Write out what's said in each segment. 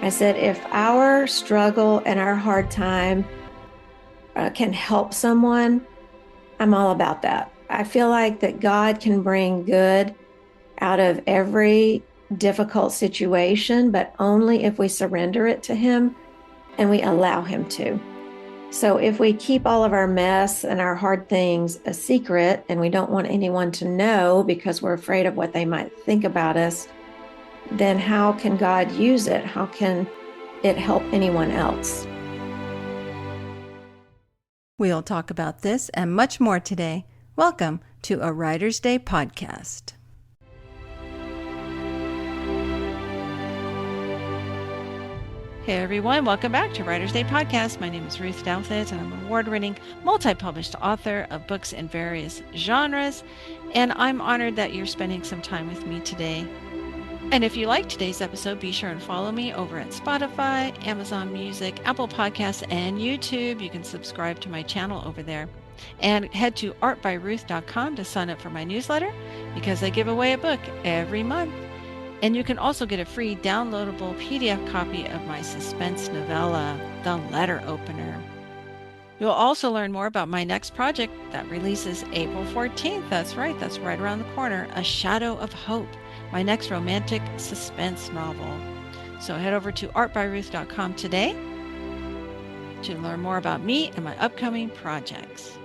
I said, if our struggle and our hard time can help someone, I'm all about that. I feel like that God can bring good out of every difficult situation, but only if we surrender it to Him and we allow Him to. So if we keep all of our mess and our hard things a secret and we don't want anyone to know because we're afraid of what they might think about us, then how can God use it? How can it help anyone else? We'll talk about this and much more today. Welcome to a Writer's Day podcast. Hey everyone, welcome back to Writer's Day podcast. My name is Ruth Downfit and I'm an award-winning multi-published author of books in various genres, and I'm honored that you're spending some time with me today. And if you like today's episode, be sure and follow me over at Spotify, Amazon Music, Apple Podcasts, and YouTube. You can subscribe to my channel over there. And head to artbyruth.com to sign up for my newsletter because I give away a book every month. And you can also get a free downloadable PDF copy of my suspense novella, The Letter Opener. You'll also learn more about my next project that releases April 14th. That's right around the corner, A Shadow of Hope, my next romantic suspense novel. So head over to artbyruth.com today to learn more about me and my upcoming projects.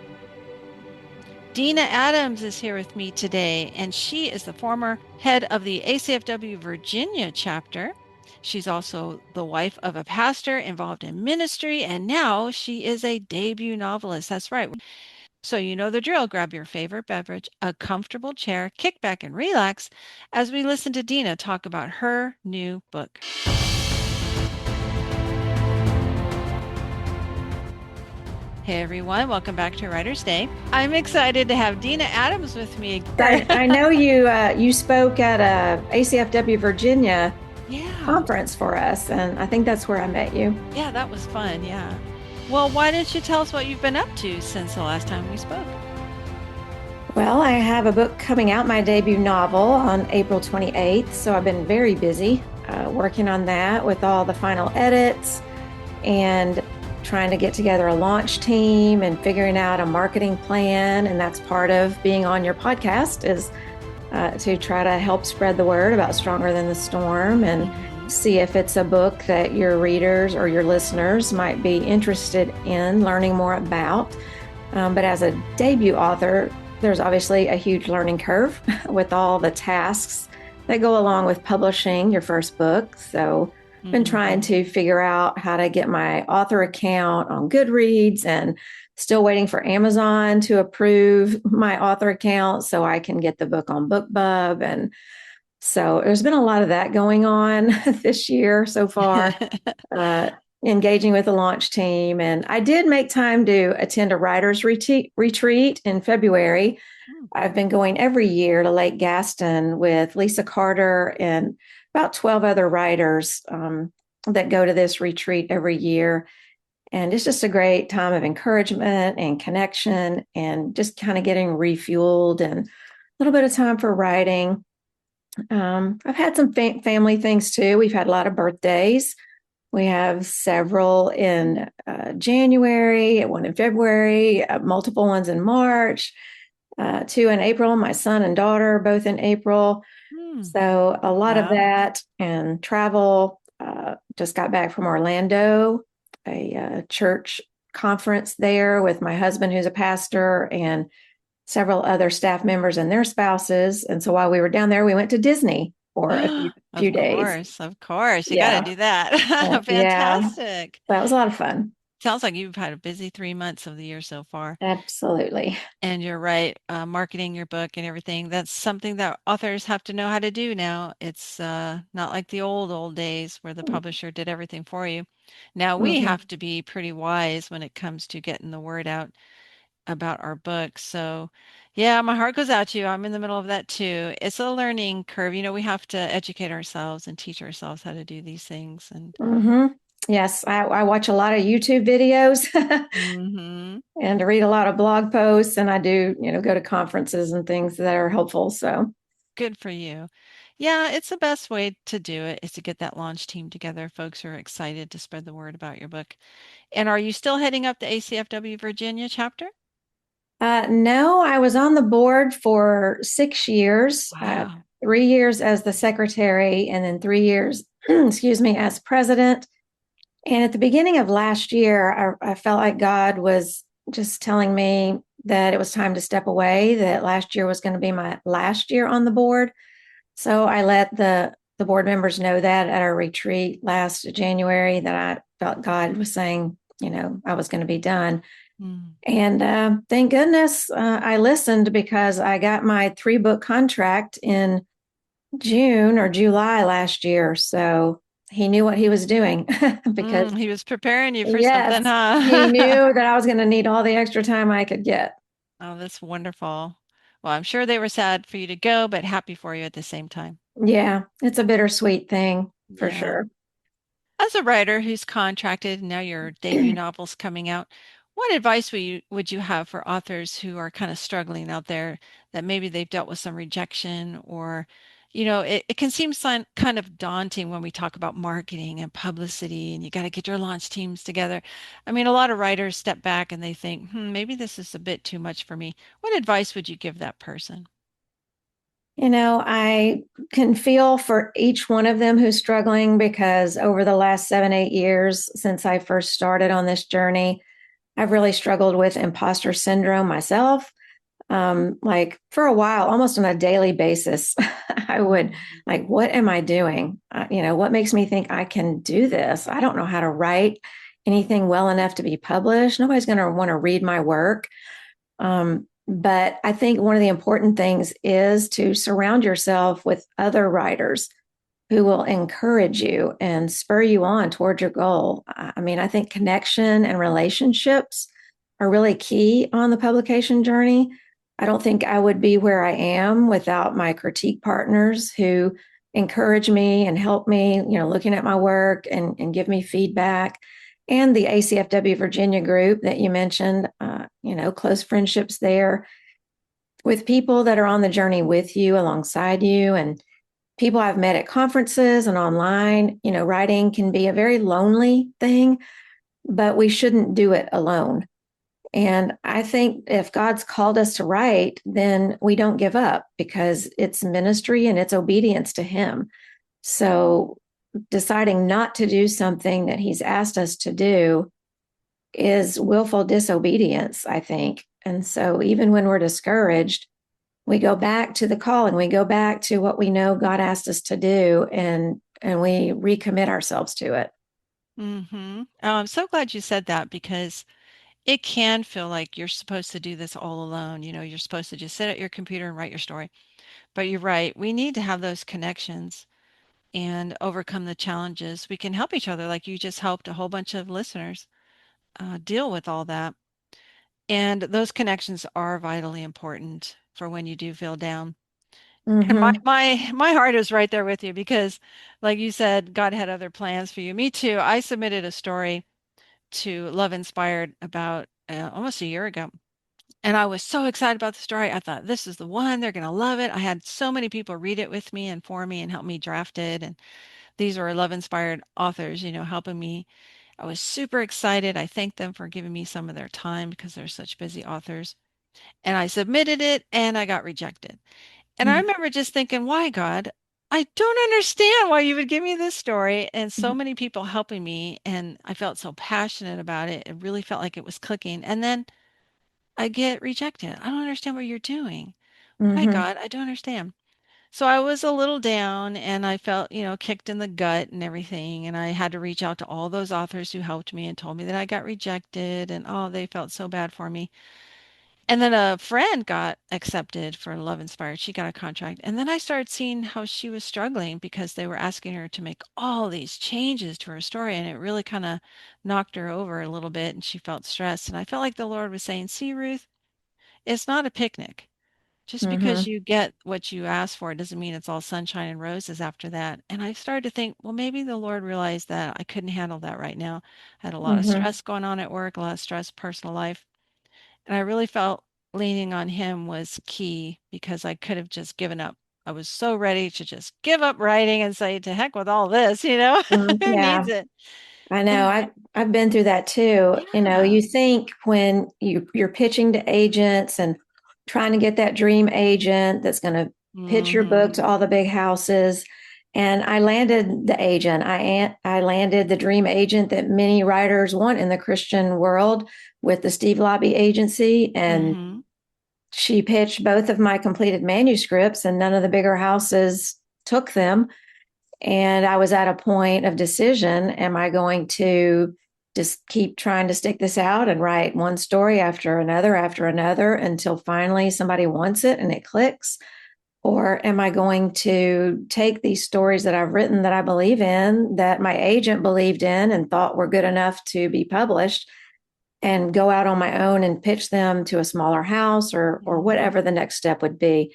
Deena Adams is here with me today, and she is the former head of the ACFW Virginia chapter. She's also the wife of a pastor involved in ministry, and now she is a debut novelist. That's right. So you know the drill. Grab your favorite beverage, a comfortable chair, kick back and relax as we listen to Deena talk about her new book. Hey everyone, welcome back to Writer's Day. I'm excited to have Deena Adams with me again. I know you spoke at a ACFW Virginia conference for us, and I think that's where I met you. Yeah, that was fun. Yeah. Well, why don't you tell us what you've been up to since the last time we spoke? Well, I have a book coming out, my debut novel, on April 28th. So I've been very busy working on that with all the final edits and trying to get together a launch team and figuring out a marketing plan. And that's part of being on your podcast is to try to help spread the word about Stronger Than the Storm and see if it's a book that your readers or your listeners might be interested in learning more about. But as a debut author, there's obviously a huge learning curve with all the tasks that go along with publishing your first book. So I've been trying to figure out how to get my author account on Goodreads and still waiting for Amazon to approve my author account so I can get the book on BookBub. And so there's been a lot of that going on this year so far, engaging with the launch team. And I did make time to attend a writer's retreat in February. I've been going every year to Lake Gaston with Lisa Carter and about 12 other writers that go to this retreat every year. And it's just a great time of encouragement and connection and just kind of getting refueled and a little bit of time for writing. I've had some family things too. We've had a lot of birthdays. We have several in January, one in February, multiple ones in March, 2 in April. My son and daughter are both in April. So a lot of that and travel. Just got back from Orlando, a church conference there with my husband, who's a pastor, and several other staff members and their spouses. And so while we were down there, we went to Disney for a few days. Of course. You got to do that. Fantastic. That was a lot of fun. Sounds like you've had a busy 3 months of the year so far. Absolutely. And you're right. Marketing your book and everything. That's something that authors have to know how to do now. It's not like the old days where the publisher did everything for you. Now we have to be pretty wise when it comes to getting the word out about our books. So yeah, my heart goes out to you. I'm in the middle of that too. It's a learning curve. You know, we have to educate ourselves and teach ourselves how to do these things. And yes, I watch a lot of YouTube videos and read a lot of blog posts, and I do, go to conferences and things that are helpful. So good for you. Yeah, it's the best way to do it is to get that launch team together. Folks who are excited to spread the word about your book. And are you still heading up the ACFW Virginia chapter? No, I was on the board for 6 years, Wow. 3 years as the secretary, and then 3 years, excuse me, as president. And at the beginning of last year, I felt like God was just telling me that it was time to step away, that last year was going to be my last year on the board. So I let the board members know that at our retreat last January that I felt God was saying, I was going to be done. Mm. And thank goodness I listened because I got my 3 book contract in June or July last year. So he knew what he was doing because, He was preparing you for something, yes, he huh? knew that I was going to need all the extra time I could get. Oh, that's wonderful. Well, I'm sure they were sad for you to go, but happy for you at the same time. Yeah, it's a bittersweet thing for Yeah. sure. As a writer who's contracted, now your debut novel's coming out, what advice would you have for authors who are kind of struggling out there that maybe they've dealt with some rejection or, it can seem kind of daunting when we talk about marketing and publicity and you got to get your launch teams together. I mean, a lot of writers step back and they think, maybe this is a bit too much for me. What advice would you give that person? I can feel for each one of them who's struggling because over the last 7, 8 years since I first started on this journey, I've really struggled with imposter syndrome myself. Like for a while, almost on a daily basis, I would like, what am I doing? What makes me think I can do this? I don't know how to write anything well enough to be published. Nobody's going to want to read my work. But I think one of the important things is to surround yourself with other writers who will encourage you and spur you on toward your goal. I mean, I think connection and relationships are really key on the publication journey. I don't think I would be where I am without my critique partners who encourage me and help me, looking at my work and give me feedback. And the ACFW Virginia group that you mentioned, close friendships there with people that are on the journey with you, alongside you, and people I've met at conferences and online. Writing can be a very lonely thing, but we shouldn't do it alone. And I think if God's called us to write, then we don't give up because it's ministry and it's obedience to Him. So deciding not to do something that He's asked us to do is willful disobedience, I think. And so even when we're discouraged, we go back to the calling, we go back to what we know God asked us to do, and we recommit ourselves to it. Oh, I'm so glad you said that because it can feel like you're supposed to do this all alone. You're supposed to just sit at your computer and write your story. But you're right. We need to have those connections and overcome the challenges. We can help each other, like you just helped a whole bunch of listeners deal with all that. And those connections are vitally important for when you do feel down. And my Mm-hmm. my my heart is right there with you because, like you said, God had other plans for you. Me too. I submitted a story to Love Inspired about almost a year ago. And I was so excited about the story. I thought, this is the one. They're going to love it. I had so many people read it with me and for me and help me draft it. And these were Love Inspired authors, helping me. I was super excited. I thanked them for giving me some of their time because they're such busy authors. And I submitted it and I got rejected. And I remember just thinking, why, God? I don't understand why you would give me this story and so many people helping me. And I felt so passionate about it. It really felt like it was clicking. And then I get rejected. I don't understand what you're doing. Why, Mm-hmm. God? I don't understand. So I was a little down and I felt, kicked in the gut and everything. And I had to reach out to all those authors who helped me and told me that I got rejected and oh, they felt so bad for me. And then a friend got accepted for Love Inspired. She got a contract. And then I started seeing how she was struggling because they were asking her to make all these changes to her story. And it really kind of knocked her over a little bit and she felt stressed. And I felt like the Lord was saying, see, Ruth, it's not a picnic. Just because Mm-hmm. you get what you ask for doesn't mean it's all sunshine and roses after that. And I started to think, well, maybe the Lord realized that I couldn't handle that right now. I had a lot of Mm-hmm. stress going on at work, a lot of stress, personal life. And I really felt leaning on him was key because I could have just given up. I was so ready to just give up writing and say, to heck with all this, you know, who needs Yeah, it? I know. And I've been through that too. yeah. You think when you're pitching to agents and trying to get that dream agent that's going to pitch your book Hmm. to all the big houses. And I landed the agent. I landed the dream agent that many writers want in the Christian world with the Steve Lobby agency. And Hmm. she pitched both of my completed manuscripts, and none of the bigger houses took them. And I was at a point of decision. Am I going to just keep trying to stick this out and write one story after another until finally somebody wants it and it clicks? Or am I going to take these stories that I've written that I believe in, that my agent believed in and thought were good enough to be published, and go out on my own and pitch them to a smaller house or Hmm. whatever the next step would be?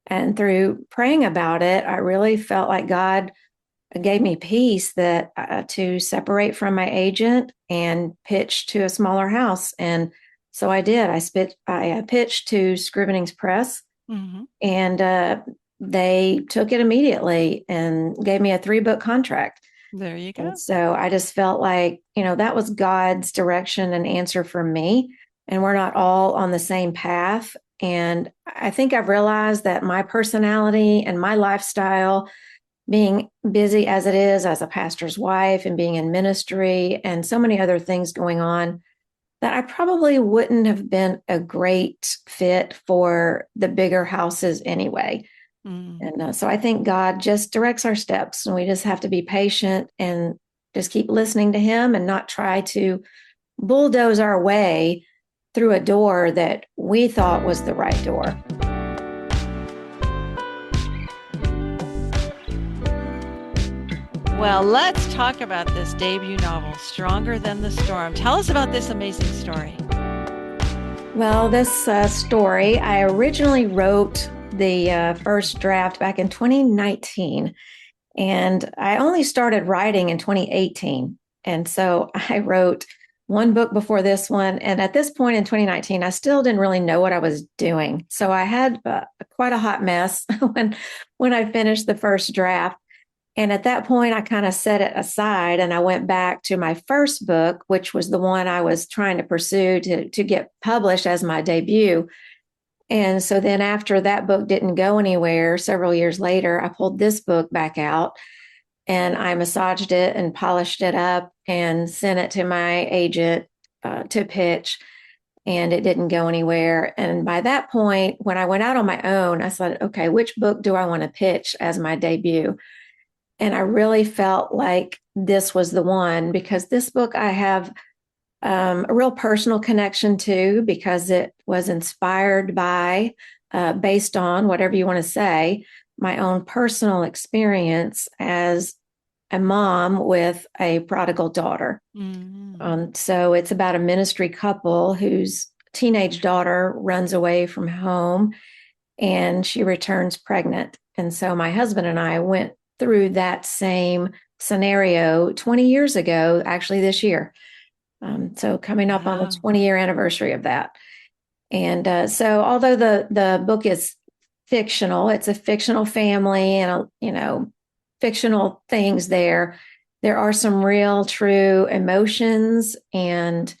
And through praying about it, I really felt like God gave me peace that to separate from my agent and pitch to a smaller house. And so I did. I pitched to Scrivenings Press, Hmm. and they took it immediately and gave me a 3-book contract. There you And go. so I just felt like, that was God's direction and answer for me. And we're not all on the same path. And I think I've realized that my personality and my lifestyle, being busy as it is as a pastor's wife and being in ministry and so many other things going on, that I probably wouldn't have been a great fit for the bigger houses anyway. Mm. And so I think God just directs our steps, and we just have to be patient and just keep listening to Him and not try to bulldoze our way through a door that we thought was the right door. Well, let's talk about this debut novel, Stronger Than the Storm. Tell us about this amazing story. Well, this story, I originally wrote the first draft back in 2019, and I only started writing in 2018. And so I wrote one book before this one. And at this point in 2019, I still didn't really know what I was doing. So I had quite a hot mess when I finished the first draft. And at that point, I kind of set it aside and I went back to my first book, which was the one I was trying to pursue to get published as my debut. And so then after that book didn't go anywhere, several years later, I pulled this book back out and I massaged it and polished it up and sent it to my agent to pitch. And it didn't go anywhere. And by that point, when I went out on my own, I said, okay, which book do I want to pitch as my debut? And I really felt like this was the one, because this book I have a real personal connection to, because it was inspired by, based on whatever you want to say, my own personal experience as a mom with a prodigal daughter. Mm. So it's about a ministry couple whose teenage daughter runs away from home and she returns pregnant. And so my husband and I went through that same scenario 20 years ago, actually this year. So coming up on the Wow. 20-year anniversary of that. And so although the book is fictional, it's a fictional family and, fictional things there. There are some real, true emotions and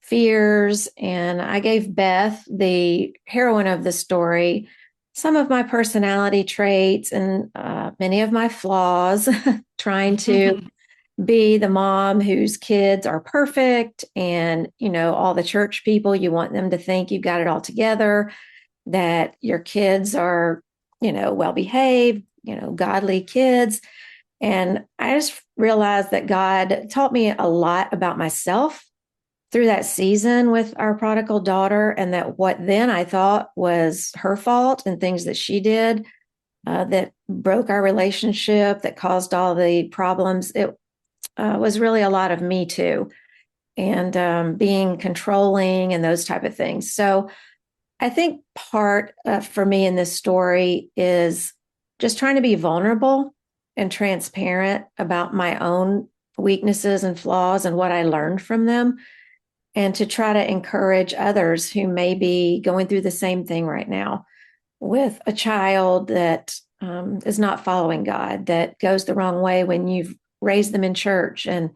fears. And I gave Beth, the heroine of the story, some of my personality traits and many of my flaws, trying to be the mom whose kids are perfect and, all the church people, you want them to think you've got it all together, that your kids are, well behaved, godly kids. And I just realized that God taught me a lot about myself through that season with our prodigal daughter, and that what then I thought was her fault and things that she did that broke our relationship, that caused all the problems, it was really a lot of me too, and being controlling and those type of things. So I think part for me in this story is just trying to be vulnerable and transparent about my own weaknesses and flaws and what I learned from them, and to try to encourage others who may be going through the same thing right now with a child that is not following God, that goes the wrong way when you've raised them in church and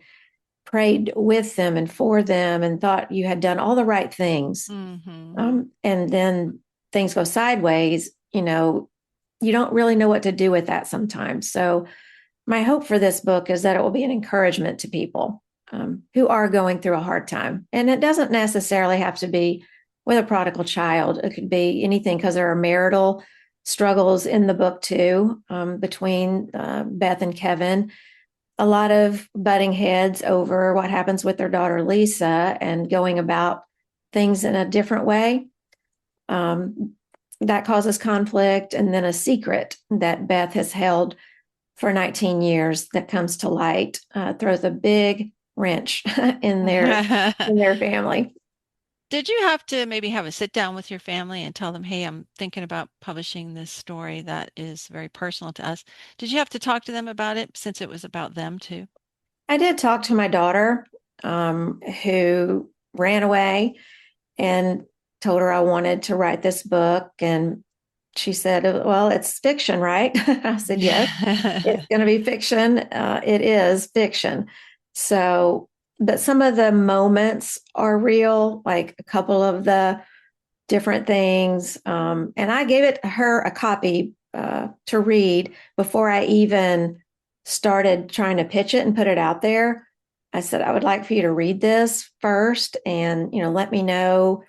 prayed with them and for them and thought you had done all the right things. Mm-hmm. And then things go sideways, you don't really know what to do with that sometimes. So, my hope for this book is that it will be an encouragement to people who are going through a hard time. And it doesn't necessarily have to be with a prodigal child, it could be anything, because there are marital struggles in the book too, between Beth and Kevin. A lot of butting heads over what happens with their daughter Lisa and going about things in a different way. That causes conflict. And then a secret that Beth has held for 19 years that comes to light throws a big wrench in their family. Did you have to maybe have a sit down with your family and tell them, hey, I'm thinking about publishing this story that is very personal to us? Did you have to talk to them about it since it was about them too? I did talk to my daughter, who ran away, and told her I wanted to write this book. And she said, well, it's fiction, right? I said, yes, it's going to be fiction. It is fiction. So, but some of the moments are real, like a couple of the different things. And I gave her a copy to read before I even started trying to pitch it and put it out there. I said, I would like for you to read this first and, let me know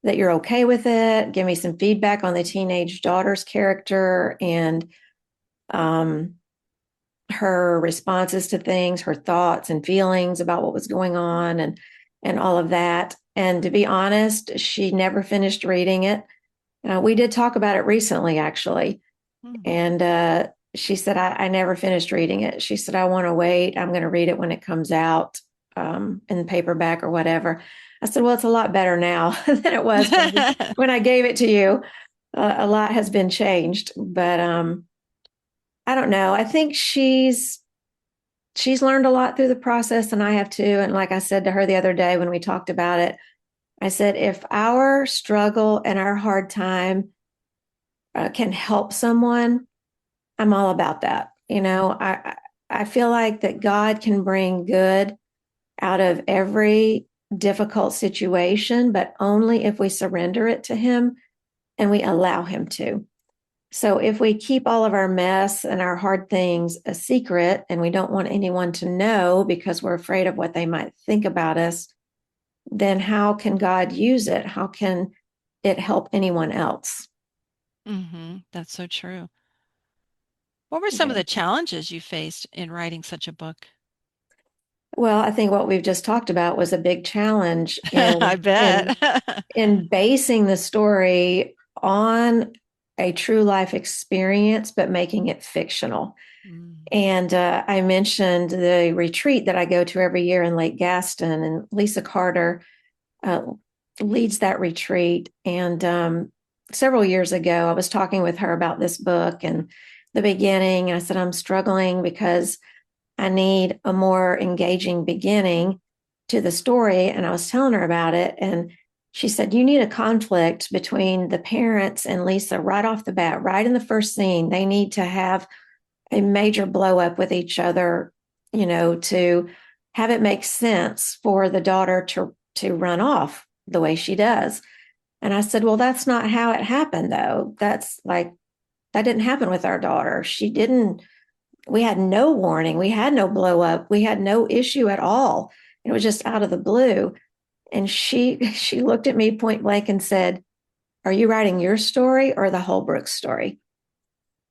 that you're okay with it. Give me some feedback on the teenage daughter's character and her responses to things, her thoughts and feelings about what was going on and all of that. And to be honest, she never finished reading it. We did talk about it recently, actually. Hmm. And she said, I never finished reading it. She said, I want to wait. I'm going to read it when it comes out in paperback or whatever. I said, well, it's a lot better now than it was when I gave it to you. A lot has been changed, but I don't know. I think she's learned a lot through the process, and I have too. And like I said to her the other day when we talked about it, I said, if our struggle and our hard time can help someone, I'm all about that. I feel like that God can bring good out of every difficult situation, but only if we surrender it to Him and we allow Him to. So if we keep all of our mess and our hard things a secret and we don't want anyone to know because we're afraid of what they might think about us, then how can God use it? How can it help anyone else? That's so true. What were some of Yeah. the challenges you faced in writing such a book? Well, I think what we've just talked about was a big challenge I in bet. basing the story on a true life experience, but making it fictional. Mm. And I mentioned the retreat that I go to every year in Lake Gaston, and Lisa Carter uh, leads that retreat. And several years ago, I was talking with her about this book and the beginning. And I said, I'm struggling because I need a more engaging beginning to the story. And I was telling her about it. And she said, you need a conflict between the parents and Lisa right off the bat, right in the first scene. They need to have a major blow up with each other, to have it make sense for the daughter to run off the way she does. And I said, well, that's not how it happened, though. That's like, that didn't happen with our daughter. She didn't, we had no warning. We had no blow up. We had no issue at all. It was just out of the blue. And she looked at me point blank and said, are you writing your story or the Holbrook story?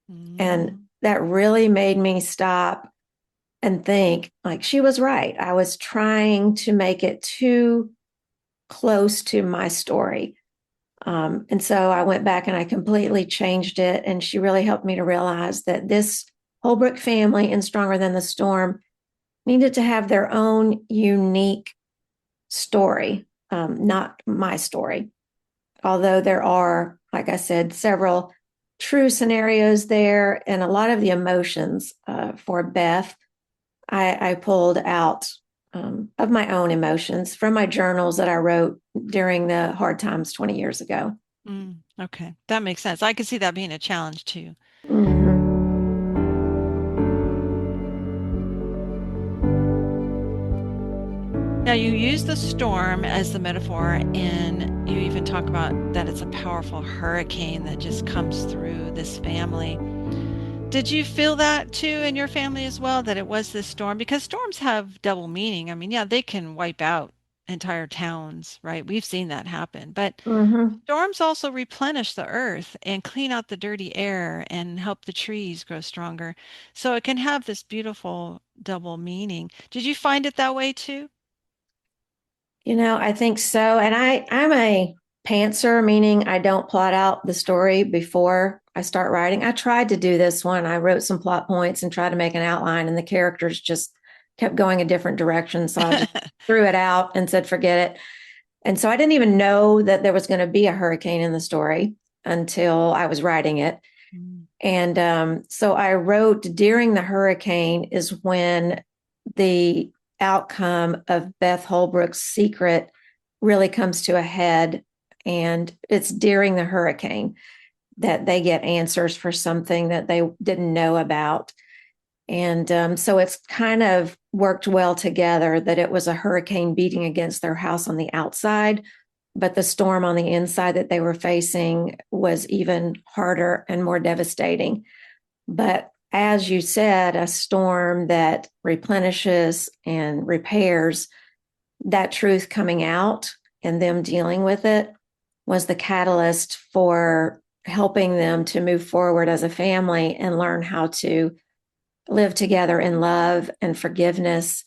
And Mm. that really made me stop and think, like, she was right. I was trying to make it too close to my story. And so I went back and I completely changed it. And she really helped me to realize that this Holbrook family in Stronger Than the Storm needed to have their own unique story, not my story. Although there are, like I said, several true scenarios there and a lot of the emotions for Beth, I pulled out of my own emotions from my journals that I wrote during the hard times 20 years ago. Okay, that makes sense. I could see that being a challenge too. Mhm. Now, you use the storm as the metaphor, and you even talk about that it's a powerful hurricane that just comes through this family. Did you feel that too in your family as well, that it was this storm? Because storms have double meaning. I mean, yeah, they can wipe out entire towns, right? We've seen that happen. But Hmm. storms also replenish the earth and clean out the dirty air and help the trees grow stronger. So it can have this beautiful double meaning. Did you find it that way too? I think so. And I'm a pantser, meaning I don't plot out the story before I start writing. I tried to do this one. I wrote some plot points and tried to make an outline, and the characters just kept going a different direction. So I just threw it out and said, forget it. And so I didn't even know that there was going to be a hurricane in the story until I was writing it. Mm. And so I wrote during the hurricane is when the outcome of Beth Holbrook's secret really comes to a head. And it's during the hurricane that they get answers for something that they didn't know about. And so it's kind of worked well together that it was a hurricane beating against their house on the outside, but the storm on the inside that they were facing was even harder and more devastating. But as you said, a storm that replenishes and repairs, that truth coming out and them dealing with it was the catalyst for helping them to move forward as a family and learn how to live together in love and forgiveness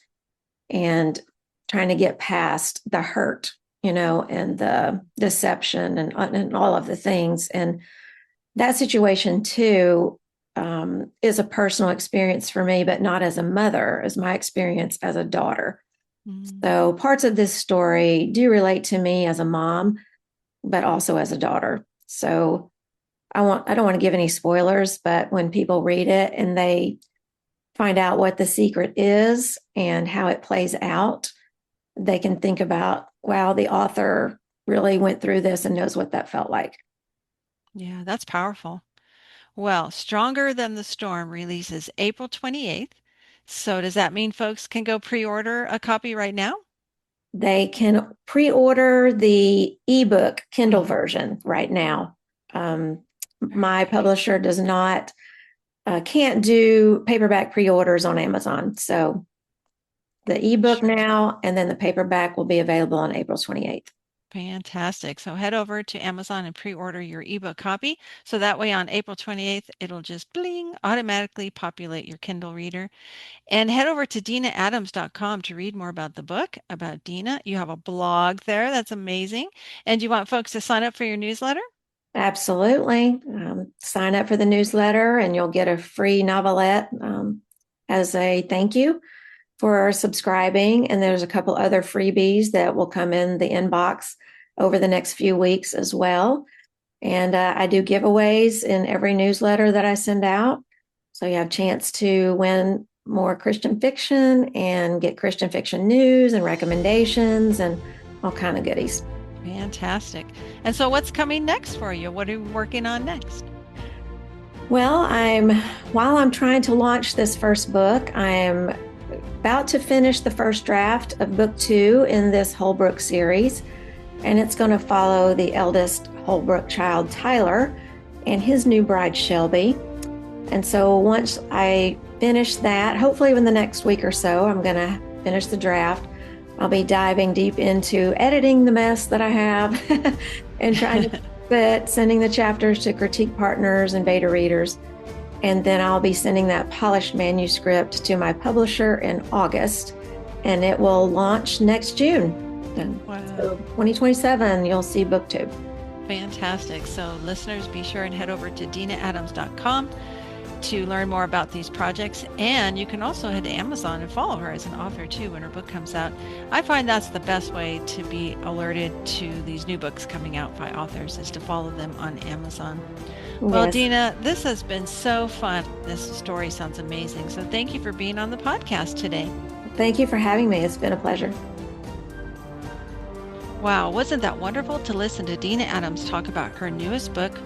and trying to get past the hurt, and the deception and all of the things. And that situation too is a personal experience for me, but not as a mother, as my experience as a daughter. Mm. So parts of this story do relate to me as a mom, but also as a daughter. So I don't want to give any spoilers, but when people read it and they find out what the secret is and how it plays out, they can think about, wow, the author really went through this and knows what that felt like. Yeah, that's powerful. Well, Stronger Than the Storm releases April 28th. So does that mean folks can go pre-order a copy right now? They can pre-order the ebook Kindle Mhm. version right now. My Okay. publisher does not can't do paperback pre-orders on Amazon. So the ebook Sure. now, and then the paperback will be available on April 28th. Fantastic. So head over to Amazon and pre-order your ebook copy. So that way on April 28th, it'll just bling, automatically populate your Kindle reader. And head over to DeenaAdams.com to read more about the book, about Deena. You have a blog there. That's amazing. And you want folks to sign up for your newsletter? Absolutely. Sign up for the newsletter and you'll get a free novelette as a thank you for subscribing. And there's a couple other freebies that will come in the inbox over the next few weeks as well. And I do giveaways in every newsletter that I send out. So you have a chance to win more Christian fiction and get Christian fiction news and recommendations and all kind of goodies. Fantastic. And so what's coming next for you? What are you working on next? Well, while I'm trying to launch this first book, I am about to finish the first draft of book 2 in this Holbrook series, and it's going to follow the eldest Holbrook child, Tyler, and his new bride, Shelby. And so once I finish that, hopefully in the next week or so, I'm going to finish the draft. I'll be diving deep into editing the mess that I have and trying to fit, sending the chapters to critique partners and beta readers. And then I'll be sending that polished manuscript to my publisher in August, and it will launch next June. Wow. So 2027, you'll see book 2. Fantastic. So listeners, be sure and head over to DeenaAdams.com to learn more about these projects. And you can also head to Amazon and follow her as an author too when her book comes out. I find that's the best way to be alerted to these new books coming out by authors, is to follow them on Amazon. Well, Yes. Deena, this has been so fun. This story sounds amazing. So thank you for being on the podcast today. Thank you for having me. It's been a pleasure. Wow, wasn't that wonderful to listen to Deena Adams talk about her newest book,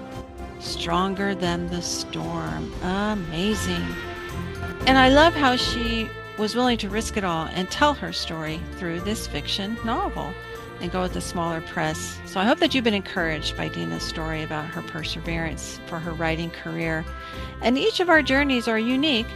Stronger Than the Storm. Amazing. And I love how she was willing to risk it all and tell her story through this fiction novel and go with a smaller press. So I hope that you've been encouraged by Deena's story about her perseverance for her writing career. And each of our journeys are unique,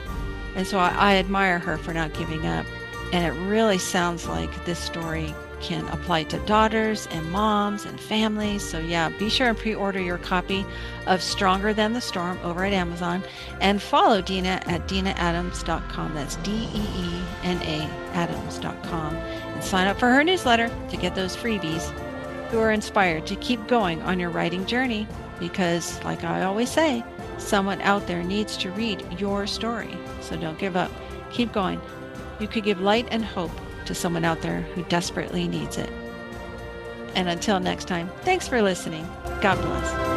and so I admire her for not giving up. And it really sounds like this story can apply to daughters and moms and families. So yeah, be sure and pre-order your copy of Stronger Than the Storm over at Amazon, and follow Deena at DeenaAdams.com. That's DEENA Adams.com, and sign up for her newsletter to get those freebies. You are inspired to keep going on your writing journey because, like I always say, someone out there needs to read your story. So don't give up. Keep going. You could give light and hope to someone out there who desperately needs it. And until next time, thanks for listening. God bless.